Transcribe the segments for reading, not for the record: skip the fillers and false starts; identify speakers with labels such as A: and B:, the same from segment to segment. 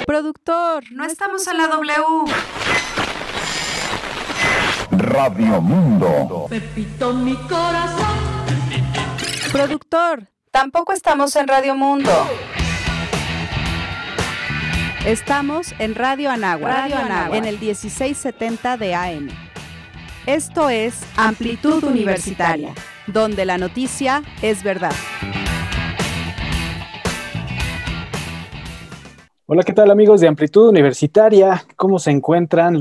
A: Productor, no estamos en la W.
B: Radio Mundo.
C: Pepito, mi corazón.
A: Productor, tampoco estamos en Radio Mundo. Estamos en Radio Anáhuac, en el 1670 de AM. Esto es Amplitud Universitaria, donde la noticia es verdad.
D: Hola, ¿qué tal amigos de Amplitud Universitaria? ¿Cómo se encuentran?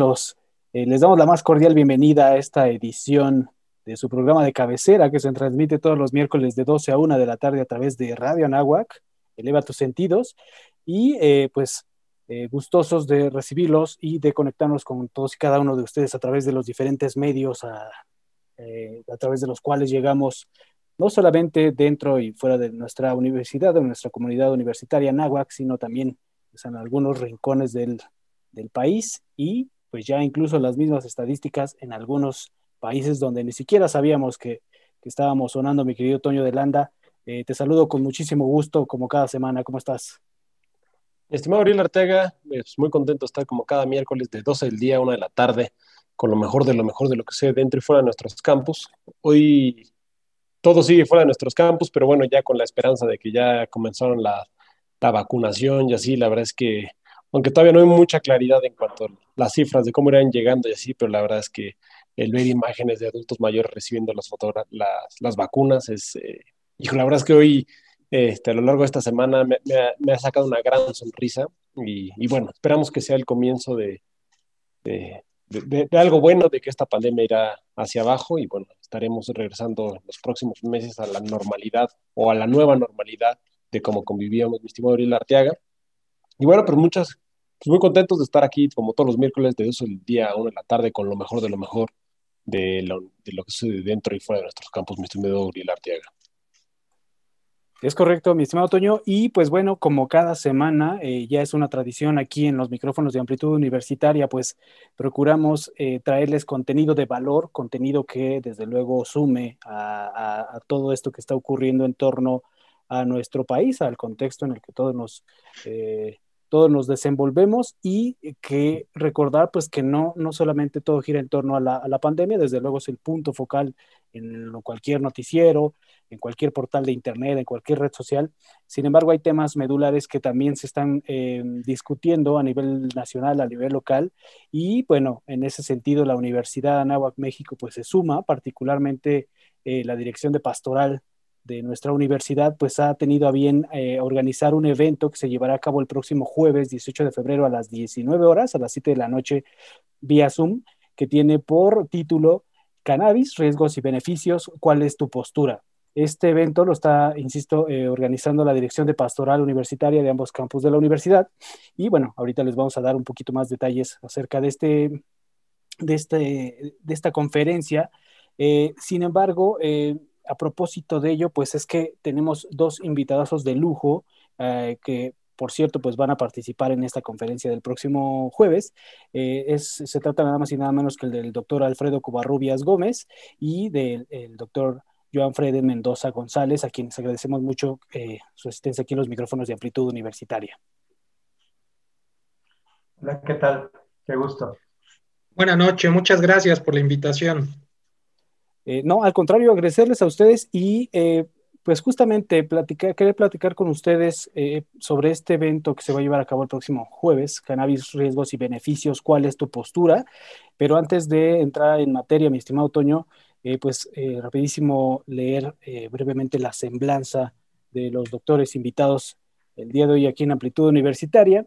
D: Les damos la más cordial bienvenida a esta edición de su programa de cabecera que se transmite todos los miércoles de 12 a 1 de la tarde a través de Radio Anáhuac, Eleva tus sentidos, y gustosos de recibirlos y de conectarnos con todos y cada uno de ustedes a través de los diferentes medios a través de los cuales llegamos no solamente dentro y fuera de nuestra universidad, de nuestra comunidad universitaria Anáhuac, sino también pues, en algunos rincones del país y pues ya incluso las mismas estadísticas en algunos países donde ni siquiera sabíamos que estábamos sonando, mi querido Toño de Landa. Te saludo con muchísimo gusto como cada semana. ¿Cómo estás?
E: Estimado Uriel Arteaga, muy contento de estar como cada miércoles de 12 del día a 1 de la tarde con lo mejor de lo que sé dentro y fuera de nuestros campus. Hoy todo sigue fuera de nuestros campus, pero bueno, ya con la esperanza de que ya comenzaron la vacunación y así, la verdad es que, aunque todavía no hay mucha claridad en cuanto a las cifras de cómo irán llegando y así, pero la verdad es que el ver imágenes de adultos mayores recibiendo las vacunas hijo, la verdad es que hoy, a lo largo de esta semana me ha sacado una gran sonrisa y bueno, esperamos que sea el comienzo de algo bueno, de que esta pandemia irá hacia abajo y bueno, estaremos regresando en los próximos meses a la normalidad o a la nueva normalidad de cómo convivíamos, mi estimado Uriel Arteaga. Y bueno, pues muy contentos de estar aquí como todos los miércoles de 12 del día a 1 de la tarde con lo mejor de lo mejor de lo que sucede dentro y fuera de nuestros campos, mi estimado Uriel Arteaga.
D: Es correcto, mi estimado Toño, y pues bueno, como cada semana ya es una tradición aquí en los micrófonos de Amplitud Universitaria, pues procuramos traerles contenido de valor, contenido que desde luego sume a todo esto que está ocurriendo en torno a nuestro país, al contexto en el que todos nos desenvolvemos y que recordar pues que no solamente todo gira en torno a la pandemia, desde luego es el punto focal en cualquier noticiero, en cualquier portal de internet, en cualquier red social. Sin embargo, hay temas medulares que también se están discutiendo a nivel nacional, a nivel local, y bueno, en ese sentido la Universidad Anáhuac México pues se suma, particularmente la Dirección de Pastoral de nuestra universidad, pues ha tenido a bien organizar un evento que se llevará a cabo el próximo jueves 18 de febrero a las 19 horas, a las 7 de la noche, vía Zoom, que tiene por título Cannabis, riesgos y beneficios, ¿cuál es tu postura? Este evento lo está, insisto, organizando la Dirección de Pastoral Universitaria de ambos campus de la universidad. Y bueno, ahorita les vamos a dar un poquito más detalles acerca de esta conferencia. Sin embargo, a propósito de ello, pues es que tenemos dos invitadazos de lujo que, por cierto, pues van a participar en esta conferencia del próximo jueves. Se trata nada más y nada menos que el del doctor Alfredo Covarrubias Gómez y del doctor Joan Frede Mendoza González, a quienes agradecemos mucho su asistencia aquí en los micrófonos de Amplitud Universitaria.
F: Hola, ¿qué tal? Qué gusto.
G: Buenas noches, muchas gracias por la invitación.
D: No, al contrario, agradecerles a ustedes y pues justamente querer platicar con ustedes sobre este evento que se va a llevar a cabo el próximo jueves, Cannabis, riesgos y beneficios, ¿cuál es tu postura? Pero antes de entrar en materia, mi estimado Toño, rapidísimo leer brevemente la semblanza de los doctores invitados el día de hoy aquí en Amplitud Universitaria.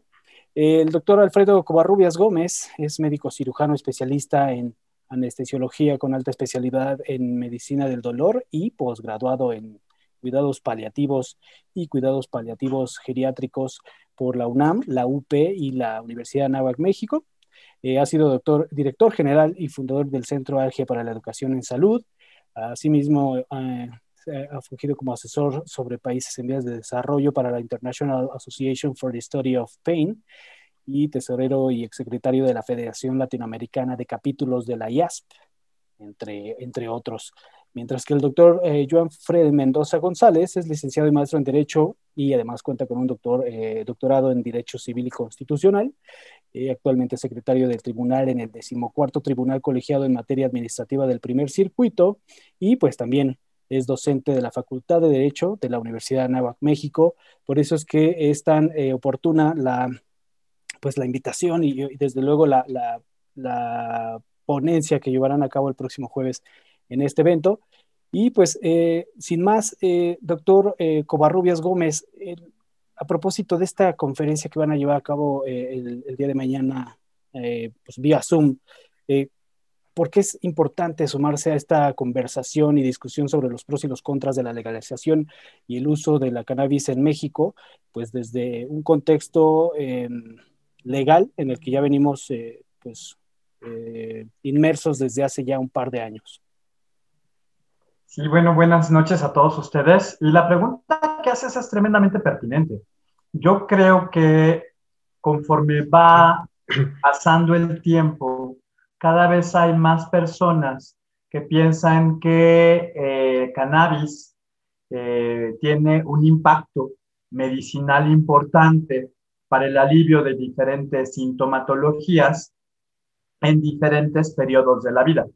D: El doctor Alfredo Covarrubias Gómez es médico cirujano especialista en anestesiología con alta especialidad en medicina del dolor y posgraduado en cuidados paliativos y cuidados paliativos geriátricos por la UNAM, la UP y la Universidad de Anáhuac, México. Ha sido director general y fundador del Centro ALGE para la Educación en Salud. Asimismo, ha fungido como asesor sobre países en vías de desarrollo para la International Association for the Study of Pain y tesorero y exsecretario de la Federación Latinoamericana de Capítulos de la IASP, entre otros. mientras que el doctor Joan Fred Mendoza González es licenciado y maestro en Derecho y además cuenta con un doctorado en Derecho Civil y Constitucional. Actualmente secretario del tribunal en el 14º Tribunal Colegiado en Materia Administrativa del Primer Circuito, y pues también es docente de la Facultad de Derecho de la Universidad de Anáhuac, México. Por eso es que es tan oportuna la invitación y desde luego la ponencia que llevarán a cabo el próximo jueves en este evento. Y pues sin más, doctor Covarrubias Gómez, a propósito de esta conferencia que van a llevar a cabo el día de mañana, pues vía Zoom, ¿por qué es importante sumarse a esta conversación y discusión sobre los pros y los contras de la legalización y el uso de la cannabis en México? Pues desde un contexto legal en el que ya venimos inmersos desde hace ya un par de años.
F: Sí, bueno, buenas noches a todos ustedes. Y la pregunta que haces es tremendamente pertinente. Yo creo que conforme va pasando el tiempo, cada vez hay más personas que piensan que cannabis tiene un impacto medicinal importante para el alivio de diferentes sintomatologías en diferentes periodos de la vida.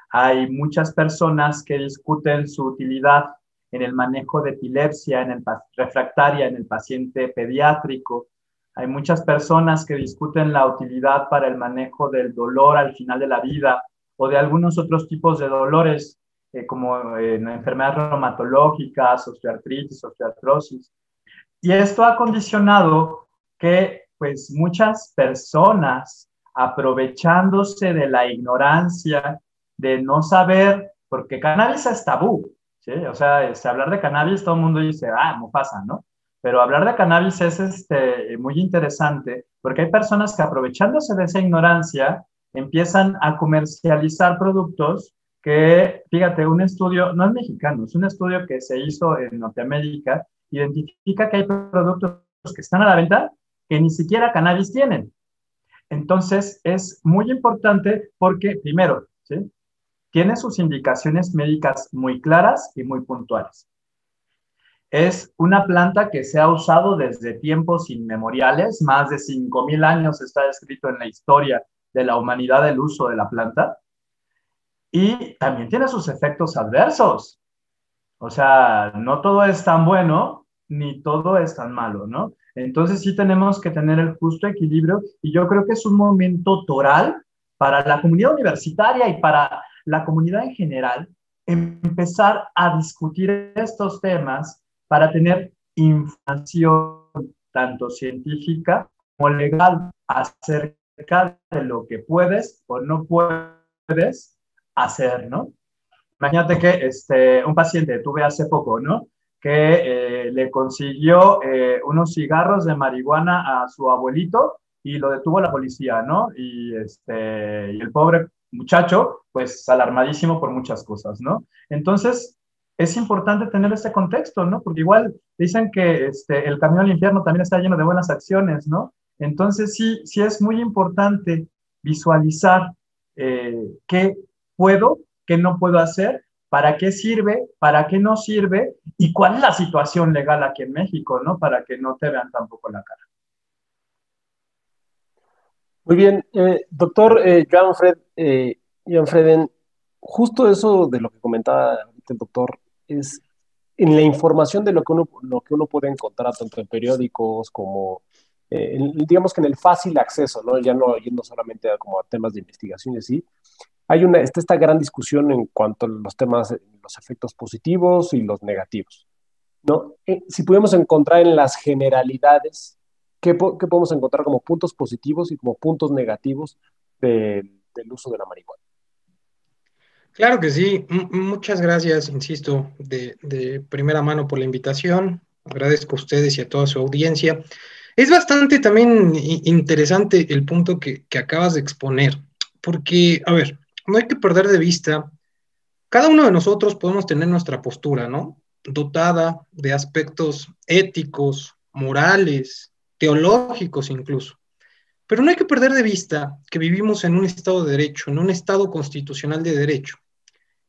F: Hay muchas personas que discuten su utilidad en el manejo de epilepsia, refractaria en el paciente pediátrico. Hay muchas personas que discuten la utilidad para el manejo del dolor al final de la vida o de algunos otros tipos de dolores, como enfermedades reumatológicas, osteoartritis, osteoartrosis. Y esto ha condicionado que pues, muchas personas, aprovechándose de la ignorancia, de no saber, porque cannabis es tabú, ¿sí? O sea, hablar de cannabis, todo el mundo dice, Mufasa, ¿no? Pero hablar de cannabis es muy interesante, porque hay personas que aprovechándose de esa ignorancia, empiezan a comercializar productos que, fíjate, un estudio, no es mexicano, es un estudio que se hizo en Norteamérica, identifica que hay productos que están a la venta que ni siquiera cannabis tienen. Entonces, es muy importante porque, primero, ¿sí?, tiene sus indicaciones médicas muy claras y muy puntuales. Es una planta que se ha usado desde tiempos inmemoriales, más de 5,000 años está escrito en la historia de la humanidad el uso de la planta, y también tiene sus efectos adversos. O sea, no todo es tan bueno, ni todo es tan malo, ¿no? Entonces sí tenemos que tener el justo equilibrio, y yo creo que es un momento toral para la comunidad universitaria y para la comunidad en general, empezar a discutir estos temas para tener información tanto científica como legal acerca de lo que puedes o no puedes hacer, ¿no? Imagínate que un paciente tuve hace poco, ¿no?, que le consiguió unos cigarros de marihuana a su abuelito y lo detuvo la policía, ¿no? Y el pobre muchacho, pues alarmadísimo por muchas cosas, ¿no? Entonces, es importante tener este contexto, ¿no? Porque igual dicen que el camino al infierno también está lleno de buenas acciones, ¿no? Entonces, sí es muy importante visualizar qué puedo, qué no puedo hacer, para qué sirve, para qué no sirve, y cuál es la situación legal aquí en México, ¿no? Para que no te vean tampoco la cara.
E: Muy bien, doctor Joan Freden, justo eso de lo que comentaba el doctor, es en la información de lo que uno puede encontrar tanto en periódicos como, digamos que en el fácil acceso, ¿no? Ya no yendo solamente a temas de investigación y así. Está esta gran discusión en cuanto a los temas, los efectos positivos y los negativos, ¿no? Si pudiéramos encontrar en las generalidades, ¿qué podemos encontrar como puntos positivos y como puntos negativos del uso de la marihuana?
G: Claro que sí. Muchas gracias, insisto, de primera mano por la invitación. Agradezco a ustedes y a toda su audiencia. Es bastante también interesante el punto que acabas de exponer, porque, a ver, no hay que perder de vista, cada uno de nosotros podemos tener nuestra postura, ¿no?, dotada de aspectos éticos, morales, teológicos incluso. Pero no hay que perder de vista que vivimos en un Estado de Derecho, en un Estado constitucional de derecho,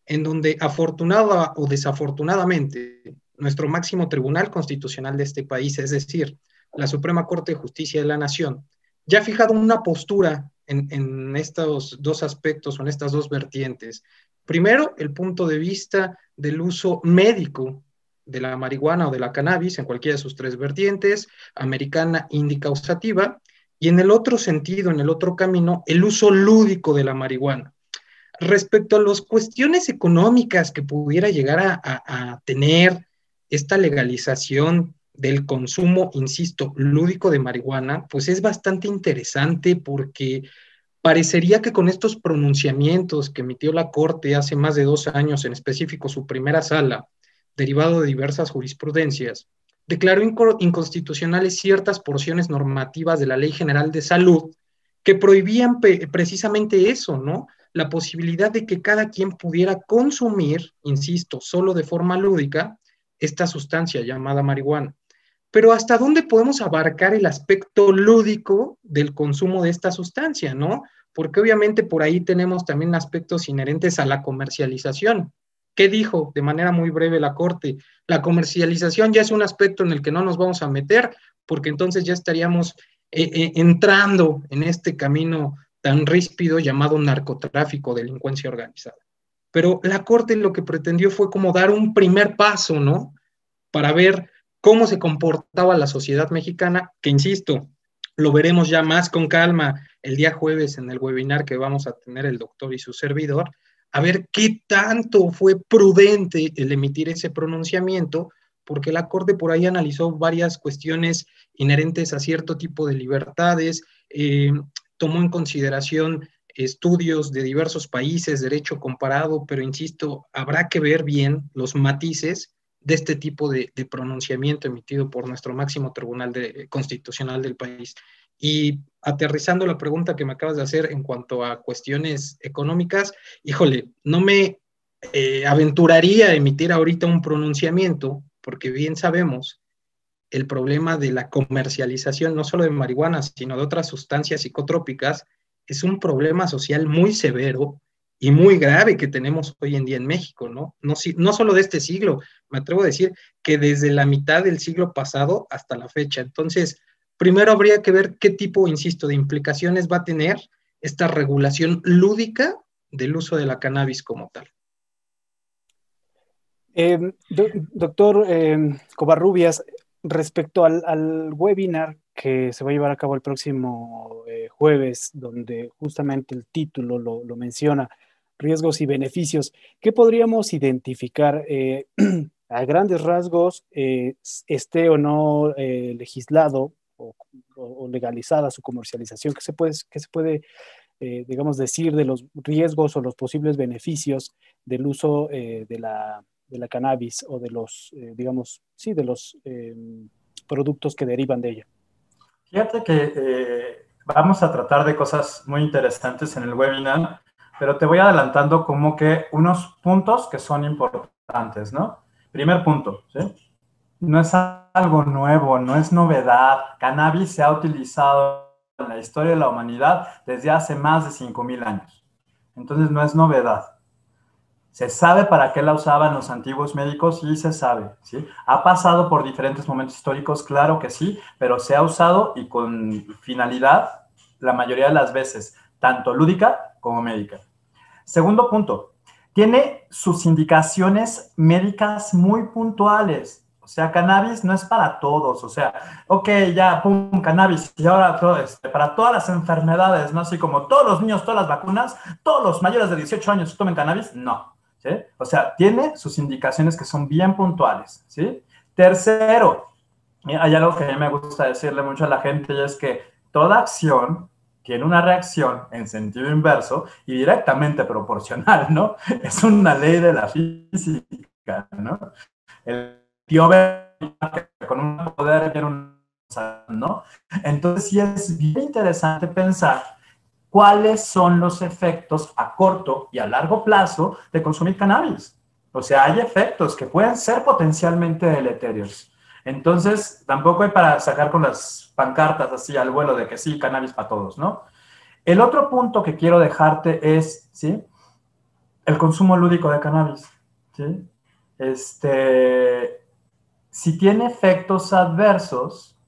G: en donde afortunada o desafortunadamente nuestro máximo tribunal constitucional de este país, es decir, la Suprema Corte de Justicia de la Nación, ya ha fijado una postura en estos dos aspectos o en estas dos vertientes. Primero, el punto de vista del uso médico de la marihuana o de la cannabis en cualquiera de sus tres vertientes, americana, indicausativa, y en el otro sentido, en el otro camino, el uso lúdico de la marihuana. Respecto a las cuestiones económicas que pudiera llegar a tener esta legalización del consumo, insisto, lúdico de marihuana, pues es bastante interesante porque parecería que con estos pronunciamientos que emitió la Corte hace más de 2 años, en específico su primera sala, derivado de diversas jurisprudencias, declaró inconstitucionales ciertas porciones normativas de la Ley General de Salud que prohibían precisamente eso, ¿no? La posibilidad de que cada quien pudiera consumir, insisto, solo de forma lúdica, esta sustancia llamada marihuana. Pero ¿hasta dónde podemos abarcar el aspecto lúdico del consumo de esta sustancia, ¿no? Porque obviamente por ahí tenemos también aspectos inherentes a la comercialización. ¿Qué dijo de manera muy breve la Corte? La comercialización ya es un aspecto en el que no nos vamos a meter, porque entonces ya estaríamos entrando en este camino tan ríspido llamado narcotráfico, delincuencia organizada. Pero la Corte lo que pretendió fue como dar un primer paso, ¿no? Para ver cómo se comportaba la sociedad mexicana, que insisto, lo veremos ya más con calma el día jueves en el webinar que vamos a tener el doctor y su servidor, a ver qué tanto fue prudente el emitir ese pronunciamiento, porque la Corte por ahí analizó varias cuestiones inherentes a cierto tipo de libertades, tomó en consideración estudios de diversos países, derecho comparado, pero insisto, habrá que ver bien los matices de este tipo de pronunciamiento emitido por nuestro máximo tribunal constitucional del país. Y aterrizando la pregunta que me acabas de hacer en cuanto a cuestiones económicas, híjole, no me aventuraría a emitir ahorita un pronunciamiento, porque bien sabemos el problema de la comercialización, no solo de marihuana, sino de otras sustancias psicotrópicas, es un problema social muy severo y muy grave que tenemos hoy en día en México, ¿no? No solo de este siglo, me atrevo a decir que desde la mitad del siglo pasado hasta la fecha. Entonces, primero habría que ver qué tipo, insisto, de implicaciones va a tener esta regulación lúdica del uso de la cannabis como tal.
D: Doctor Covarrubias, respecto al webinar que se va a llevar a cabo el próximo jueves, donde justamente el título lo menciona, riesgos y beneficios, ¿qué podríamos identificar a grandes rasgos, esté o no legislado o legalizada su comercialización? ¿Qué se puede digamos, decir de los riesgos o los posibles beneficios del uso de la cannabis o de los, digamos, sí, de los productos que derivan de ella?
F: Fíjate que vamos a tratar de cosas muy interesantes en el webinar, pero te voy adelantando como que unos puntos que son importantes, ¿no? Primer punto, ¿sí? No es algo nuevo, no es novedad. Cannabis se ha utilizado en la historia de la humanidad desde hace más de 5,000 años. Entonces no es novedad. Se sabe para qué la usaban los antiguos médicos y se sabe, ¿sí? Ha pasado por diferentes momentos históricos, claro que sí, pero se ha usado y con finalidad la mayoría de las veces, tanto lúdica como médica. Segundo punto, tiene sus indicaciones médicas muy puntuales. O sea, cannabis no es para todos. O sea, ok, ya, pum, cannabis. Y ahora todo, para todas las enfermedades, ¿no? Así como todos los niños, todas las vacunas, todos los mayores de 18 años tomen cannabis. No, ¿sí? O sea, tiene sus indicaciones que son bien puntuales, ¿sí? Tercero, hay algo que a mí me gusta decirle mucho a la gente y es que toda acción tiene una reacción en sentido inverso y directamente proporcional, ¿no? Es una ley de la física, ¿no? El tío con un poder tiene un... ¿no? Entonces sí es bien interesante pensar cuáles son los efectos a corto y a largo plazo de consumir cannabis. O sea, hay efectos que pueden ser potencialmente deleterios. Entonces, tampoco hay para sacar con las pancartas así al vuelo de que sí, cannabis para todos, ¿no? El otro punto que quiero dejarte es, ¿sí? el consumo lúdico de cannabis, ¿sí? Si tiene efectos adversos,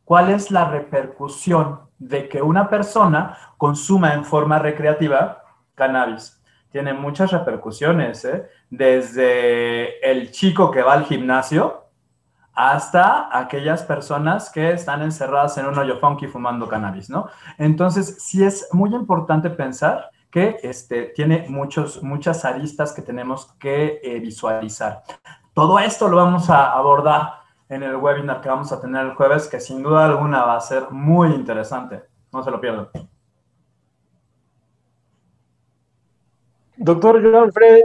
F: ¿cuál es la repercusión de que una persona consuma en forma recreativa cannabis? Tiene muchas repercusiones, ¿eh? Desde el chico que va al gimnasio hasta aquellas personas que están encerradas en un hoyo funky fumando cannabis, ¿no? Entonces, sí es muy importante pensar que tiene muchas aristas que tenemos que visualizar. Todo esto lo vamos a abordar en el webinar que vamos a tener el jueves, que sin duda alguna va a ser muy interesante. No se lo pierdan.
E: Doctor Joan Fred,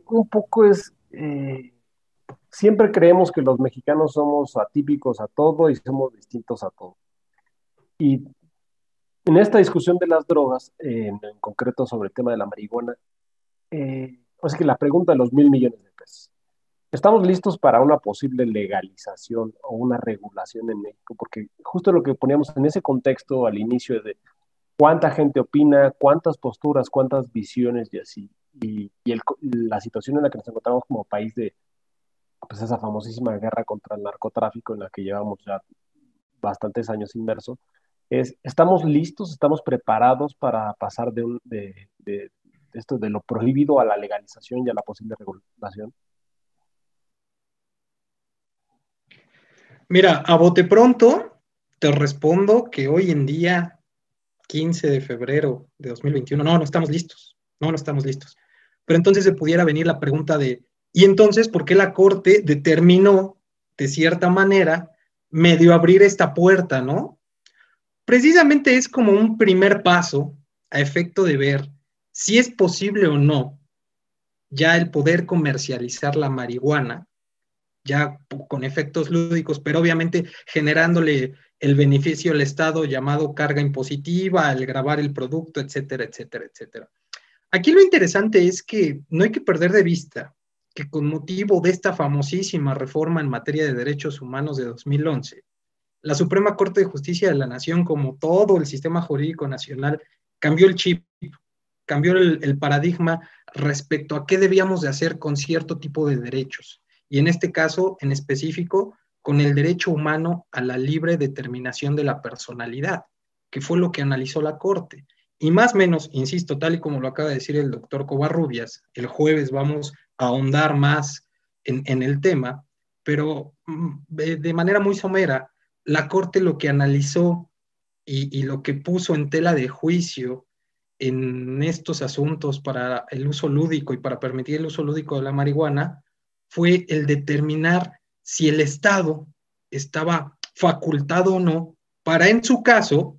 E: un poco siempre creemos que los mexicanos somos atípicos a todo y somos distintos a todo. Y en esta discusión de las drogas, en concreto sobre el tema de la marihuana, es que la pregunta de los 1,000 millones de pesos. ¿Estamos listos para una posible legalización o una regulación en México? Porque justo lo que poníamos en ese contexto al inicio de cuánta gente opina, cuántas posturas, cuántas visiones y así, y la situación en la que nos encontramos como país de pues esa famosísima guerra contra el narcotráfico en la que llevamos ya bastantes años inmersos, ¿estamos listos, estamos preparados para pasar de esto de lo prohibido a la legalización y a la posible regulación?
G: Mira, a bote pronto te respondo que hoy en día, 15 de febrero de 2021, no estamos listos, no estamos listos. Pero entonces se pudiera venir la pregunta de, ¿y entonces por qué la Corte determinó, de cierta manera, medio abrir esta puerta, ¿no? Precisamente es como un primer paso a efecto de ver si es posible o no ya el poder comercializar la marihuana, ya con efectos lúdicos, pero obviamente generándole el beneficio al Estado llamado carga impositiva, al gravar el producto, etcétera, etcétera, etcétera. Aquí lo interesante es que no hay que perder de vista que con motivo de esta famosísima reforma en materia de derechos humanos de 2011, la Suprema Corte de Justicia de la Nación, como todo el sistema jurídico nacional, cambió el chip, cambió el paradigma respecto a qué debíamos de hacer con cierto tipo de derechos. Y en este caso, en específico, con el derecho humano a la libre determinación de la personalidad, que fue lo que analizó la Corte. Y más o menos, insisto, tal y como lo acaba de decir el doctor Covarrubias, el jueves vamos a ahondar más en el tema, pero de manera muy somera, la Corte lo que analizó y lo que puso en tela de juicio en estos asuntos para el uso lúdico y para permitir el uso lúdico de la marihuana fue el determinar si el Estado estaba facultado o no para, en su caso,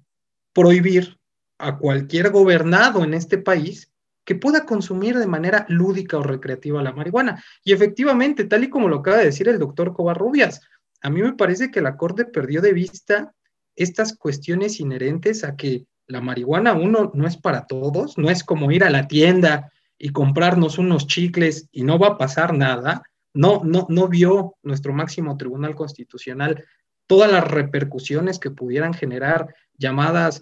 G: prohibir a cualquier gobernado en este país que pueda consumir de manera lúdica o recreativa la marihuana. Y efectivamente, tal y como lo acaba de decir el doctor Covarrubias, a mí me parece que la Corte perdió de vista estas cuestiones inherentes a que la marihuana, uno, no es para todos, no es como ir a la tienda y comprarnos unos chicles y no va a pasar nada. No vio nuestro máximo tribunal constitucional todas las repercusiones que pudieran generar llamadas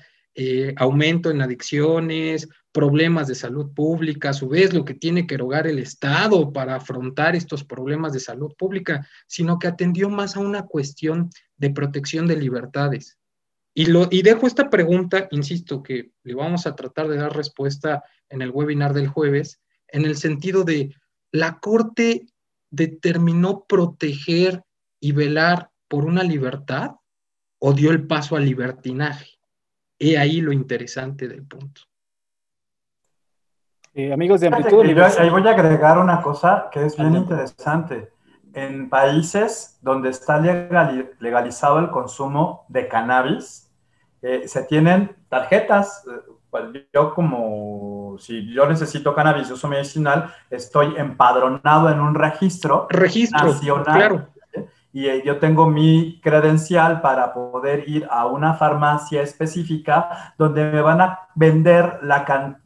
G: aumento en adicciones, problemas de salud pública, a su vez lo que tiene que erogar el Estado para afrontar estos problemas de salud pública, sino que atendió más a una cuestión de protección de libertades. Y dejo esta pregunta, insisto, que le vamos a tratar de dar respuesta en el webinar del jueves, en el sentido de la Corte determinó proteger y velar por una libertad o dio el paso al libertinaje. He ahí lo interesante del punto.
D: Amigos de Amplitud
F: Ahí voy a agregar una cosa que es bien interesante. En países donde está legalizado el consumo de cannabis, se tienen tarjetas. Yo como, si yo necesito cannabis de uso medicinal, estoy empadronado en un registro nacional. Claro. Y yo tengo mi credencial para poder ir a una farmacia específica donde me van a vender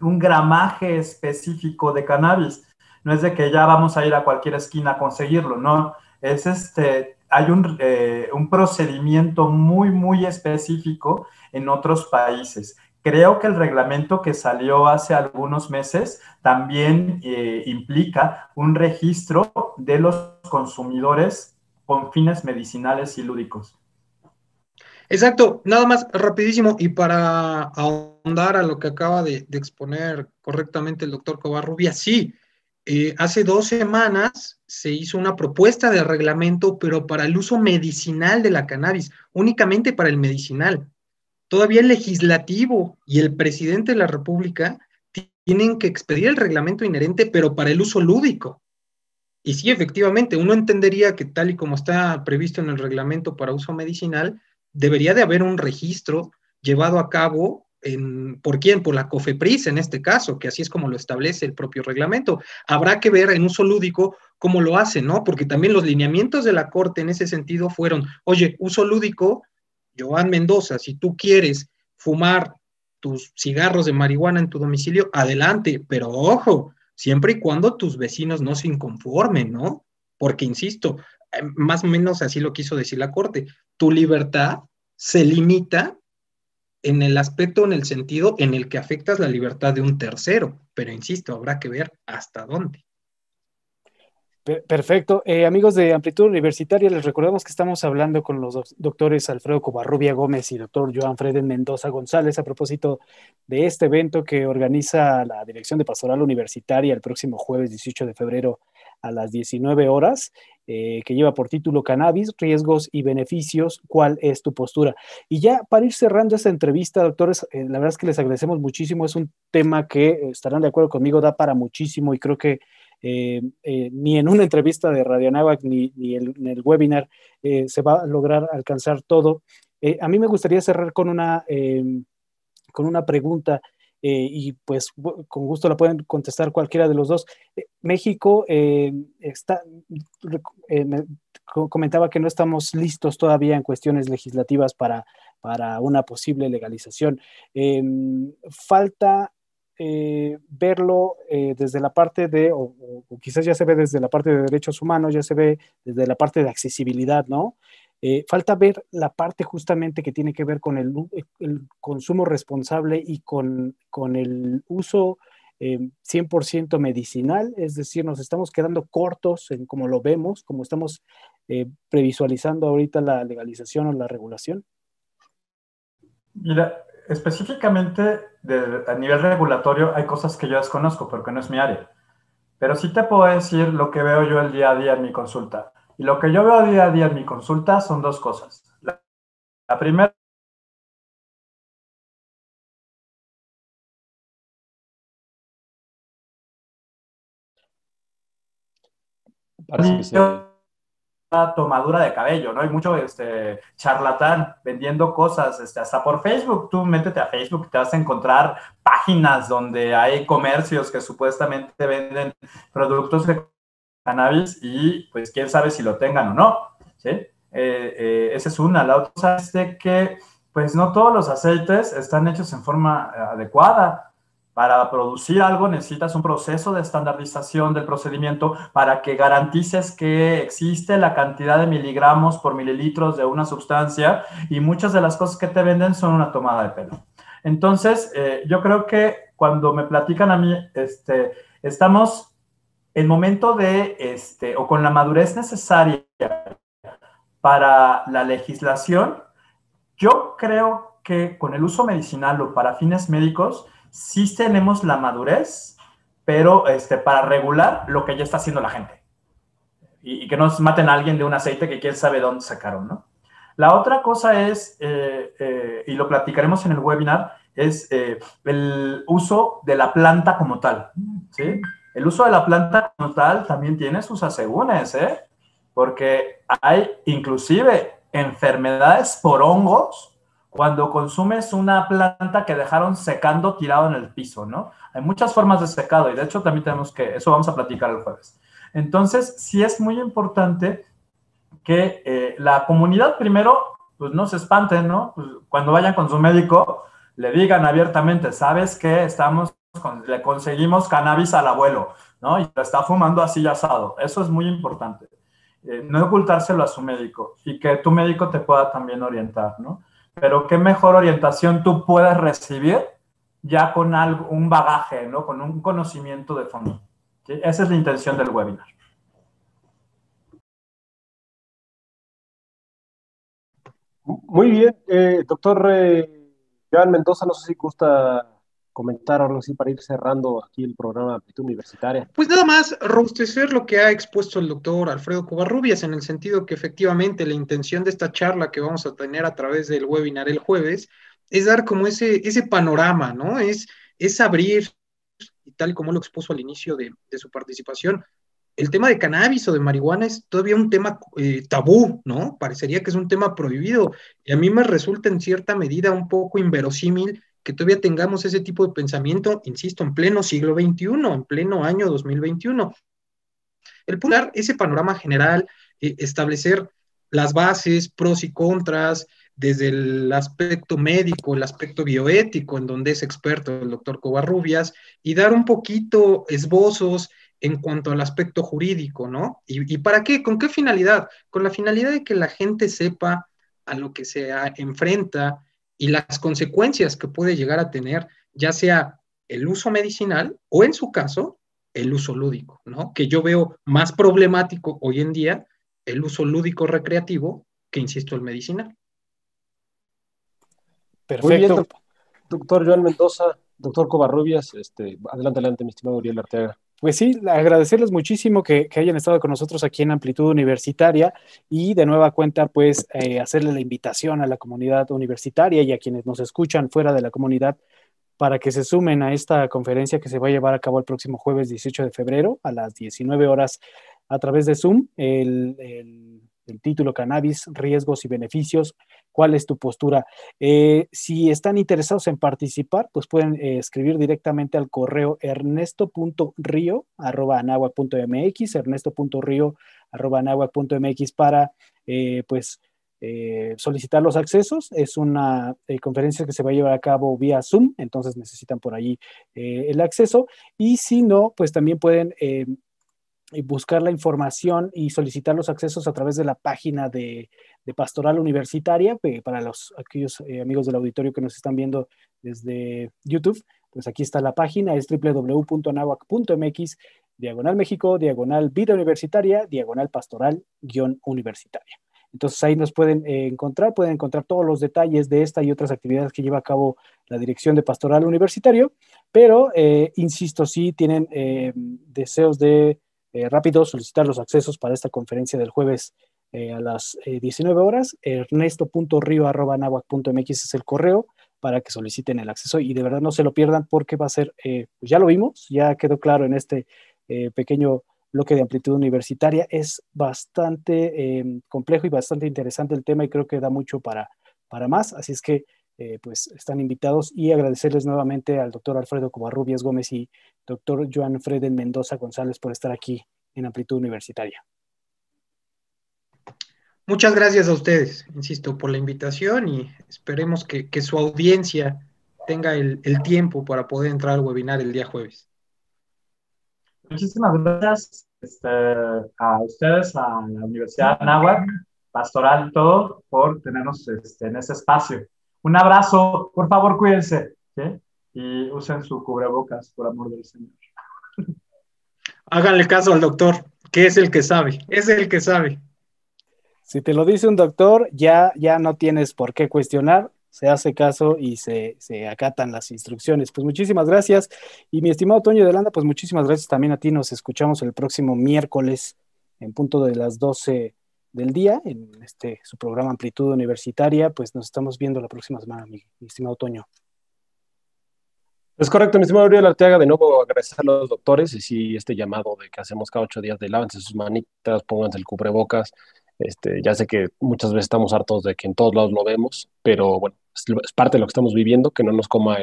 F: un gramaje específico de cannabis. No es de que ya vamos a ir a cualquier esquina a conseguirlo, no. Es hay un procedimiento muy, muy específico en otros países. creo que el reglamento que salió hace algunos meses también implica un registro de los consumidores con fines medicinales y lúdicos.
G: Exacto, nada más rapidísimo y para ahondar a lo que acaba de exponer correctamente el doctor Covarrubias, sí, hace 2 semanas se hizo una propuesta de reglamento, pero para el uso medicinal de la cannabis, únicamente para el medicinal. Todavía el legislativo y el presidente de la República tienen que expedir el reglamento inherente, pero para el uso lúdico. Y sí, efectivamente, uno entendería que tal y como está previsto en el reglamento para uso medicinal, debería de haber un registro llevado a cabo ¿por quién? Por la COFEPRIS en este caso, que así es como lo establece el propio reglamento. Habrá que ver en uso lúdico cómo lo hacen, ¿no? Porque también los lineamientos de la Corte en ese sentido fueron, oye, uso lúdico, Joan Mendoza, si tú quieres fumar tus cigarros de marihuana en tu domicilio, adelante, pero ojo, siempre y cuando tus vecinos no se inconformen, ¿no? Porque, insisto, más o menos así lo quiso decir la Corte, tu libertad se limita en el aspecto, en el sentido en el que afectas la libertad de un tercero, pero insisto, habrá que ver hasta dónde.
D: Perfecto. Amigos de Amplitud Universitaria, les recordamos que estamos hablando con los doctores Alfredo Covarrubia Gómez y doctor Joan Freden Mendoza González a propósito de este evento que organiza la Dirección de Pastoral Universitaria el próximo jueves 18 de febrero a las 19 horas, que lleva por título Cannabis, riesgos y beneficios, ¿cuál es tu postura? Y ya para ir cerrando esta entrevista, doctores, la verdad es que les agradecemos muchísimo, es un tema que estarán de acuerdo conmigo, da para muchísimo y creo que ni en una entrevista de Radio Anáhuac ni en el webinar se va a lograr alcanzar todo. A mí me gustaría cerrar con una pregunta y pues con gusto la pueden contestar cualquiera de los dos. México comentaba que no estamos listos todavía en cuestiones legislativas para una posible legalización. Falta verlo desde la parte de, o quizás ya se ve desde la parte de derechos humanos, ya se ve desde la parte de accesibilidad, ¿no? Falta ver la parte justamente que tiene que ver con el consumo responsable y con el uso 100% medicinal, es decir, nos estamos quedando cortos en cómo lo vemos, como estamos previsualizando ahorita la legalización o la regulación.
F: Mira, específicamente a nivel regulatorio hay cosas que yo desconozco porque no es mi área, pero sí te puedo decir lo que veo yo el día a día en mi consulta. Y lo que yo veo día a día en mi consulta son dos cosas. La primera una tomadura de cabello, ¿no? Hay mucho charlatán vendiendo cosas, hasta por Facebook. Tú métete a Facebook y te vas a encontrar páginas donde hay comercios que supuestamente venden productos de cannabis y pues quién sabe si lo tengan o no, ¿sí? Esa es una. La otra es de que pues no todos los aceites están hechos en forma adecuada. Para producir algo necesitas un proceso de estandarización del procedimiento para que garantices que existe la cantidad de miligramos por mililitros de una sustancia y muchas de las cosas que te venden son una tomada de pelo. Entonces, yo creo que cuando me platican a mí, estamos en momento de, o con la madurez necesaria para la legislación, yo creo que con el uso medicinal o para fines médicos, sí tenemos la madurez, pero para regular lo que ya está haciendo la gente. Y que no maten a alguien de un aceite que quién sabe dónde sacaron, ¿no? La otra cosa es, y lo platicaremos en el webinar, es el uso de la planta como tal, ¿sí? El uso de la planta como tal también tiene sus asegúnes, ¿eh? Porque hay inclusive enfermedades por hongos cuando consumes una planta que dejaron secando tirado en el piso, ¿no? Hay muchas formas de secado y de hecho también tenemos que, eso vamos a platicar el jueves. Entonces, sí es muy importante que la comunidad primero, pues no se espanten, ¿no? Pues, cuando vayan con su médico, le digan abiertamente, ¿sabes qué? Le conseguimos cannabis al abuelo, ¿no? Y lo está fumando así asado. Eso es muy importante. No ocultárselo a su médico y que tu médico te pueda también orientar, ¿no? Pero qué mejor orientación tú puedes recibir ya con algo, un bagaje, ¿no? Con un conocimiento de fondo. ¿Sí? Esa es la intención del webinar.
E: Muy bien, doctor Joan Mendoza, no sé si gusta comentar algo así para ir cerrando aquí el programa de Amplitud Universitaria.
G: Pues nada más robustecer lo que ha expuesto el doctor Alfredo Covarrubias, en el sentido que efectivamente la intención de esta charla que vamos a tener a través del webinar el jueves es dar como ese panorama, ¿no? Es abrir, y tal como lo expuso al inicio de su participación, el tema de cannabis o de marihuana es todavía un tema tabú, ¿no? Parecería que es un tema prohibido. Y a mí me resulta en cierta medida un poco inverosímil que todavía tengamos ese tipo de pensamiento, insisto, en pleno siglo XXI, en pleno año 2021. El dar ese panorama general, establecer las bases, pros y contras, desde el aspecto médico, el aspecto bioético, en donde es experto el doctor Covarrubias, y dar un poquito esbozos en cuanto al aspecto jurídico, ¿no? ¿Y para qué? ¿Con qué finalidad? Con la finalidad de que la gente sepa a lo que se enfrenta y las consecuencias que puede llegar a tener, ya sea el uso medicinal o, en su caso, el uso lúdico, ¿no? Que yo veo más problemático hoy en día el uso lúdico recreativo que, insisto, el medicinal.
E: Muy bien,
D: Perfecto.
E: doctor Joan Mendoza, doctor Covarrubias, adelante, mi estimado Uriel Arteaga.
D: Pues sí, agradecerles muchísimo que hayan estado con nosotros aquí en Amplitud Universitaria y de nueva cuenta, pues, hacerle la invitación a la comunidad universitaria y a quienes nos escuchan fuera de la comunidad para que se sumen a esta conferencia que se va a llevar a cabo el próximo jueves 18 de febrero a las 19 horas a través de Zoom. El título: Cannabis, riesgos y beneficios. ¿Cuál es tu postura? Si están interesados en participar, pues pueden escribir directamente al correo ernesto.rio@anahuac.mx, ernesto.rio@anahuac.mx para pues solicitar los accesos. Es una conferencia que se va a llevar a cabo vía Zoom, entonces necesitan por ahí el acceso. Y si no, pues también pueden buscar la información y solicitar los accesos a través de la página de Pastoral Universitaria. Para aquellos amigos del auditorio que nos están viendo desde YouTube, pues aquí está la página, es www.anahuac.mx/México, /vida universitaria, /pastoral-universitaria. Entonces ahí nos pueden pueden encontrar todos los detalles de esta y otras actividades que lleva a cabo la Dirección de Pastoral Universitario, pero insisto, si tienen deseos de rápido solicitar los accesos para esta conferencia del jueves a las 19 horas, ernesto.rio@anahuac.mx es el correo para que soliciten el acceso y de verdad no se lo pierdan porque va a ser, pues ya lo vimos, ya quedó claro en este pequeño bloque de Amplitud Universitaria. Es bastante complejo y bastante interesante el tema y creo que da mucho para más, así es que pues están invitados, y agradecerles nuevamente al doctor Alfredo Covarrubias Gómez y doctor Joan Freden Mendoza González por estar aquí en Amplitud Universitaria.
G: Muchas gracias a ustedes, insisto, por la invitación, y esperemos que su audiencia tenga el tiempo para poder entrar al webinar el día jueves.
F: Muchísimas gracias a ustedes, a la Universidad de Anáhuac, Pastoral y todo, por tenernos en este espacio. Un abrazo, por favor, cuídense, ¿sí? Y usen su cubrebocas, por amor del Señor.
G: Háganle caso al doctor, que es el que sabe, es el que sabe.
D: Si te lo dice un doctor, ya no tienes por qué cuestionar, se hace caso y se acatan las instrucciones. Pues muchísimas gracias. Y mi estimado Toño de Landa, pues muchísimas gracias también a ti. Nos escuchamos el próximo miércoles en punto de las 12 del día en su programa Amplitud Universitaria. Pues nos estamos viendo la próxima semana, mi estimado Toño.
E: Es correcto, mi estimado Uriel Arteaga. De nuevo agradecer a los doctores y sí, este llamado de que hacemos cada 8 días de lávense sus manitas, pónganse el cubrebocas. Ya sé que muchas veces estamos hartos de que en todos lados lo vemos, pero bueno, es parte de lo que estamos viviendo, que no nos coma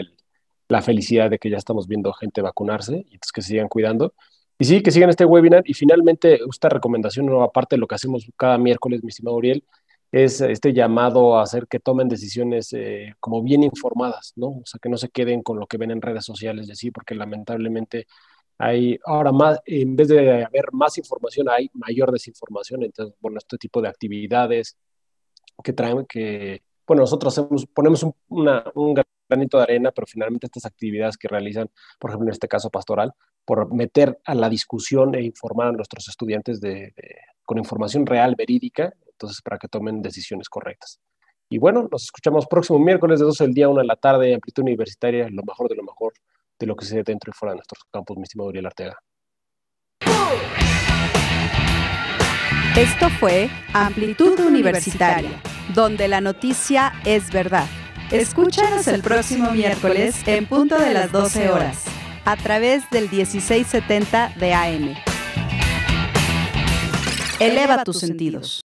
E: la felicidad de que ya estamos viendo gente vacunarse, y entonces que se sigan cuidando. Y sí, que sigan este webinar. Y finalmente, esta recomendación, nueva parte de lo que hacemos cada miércoles, mi estimado Uriel, es este llamado a hacer que tomen decisiones como bien informadas, ¿no? O sea, que no se queden con lo que ven en redes sociales y así, porque lamentablemente hay ahora más, en vez de haber más información, hay mayor desinformación. Entonces, bueno, este tipo de actividades que traen, que bueno, nosotros ponemos un granito de arena, pero finalmente estas actividades que realizan, por ejemplo, en este caso pastoral, por meter a la discusión e informar a nuestros estudiantes con información real, verídica, entonces para que tomen decisiones correctas. Y bueno, nos escuchamos próximo miércoles de 12 del día, 1 de la tarde, Amplitud Universitaria, lo mejor de lo que se ve dentro y fuera de nuestros campus, mi estimado Uriel Arteaga.
A: Esto fue Amplitud Universitaria, donde la noticia es verdad. Escúchanos el próximo miércoles en punto de las 12 horas, a través del 1670 de AM. Eleva tus sentidos.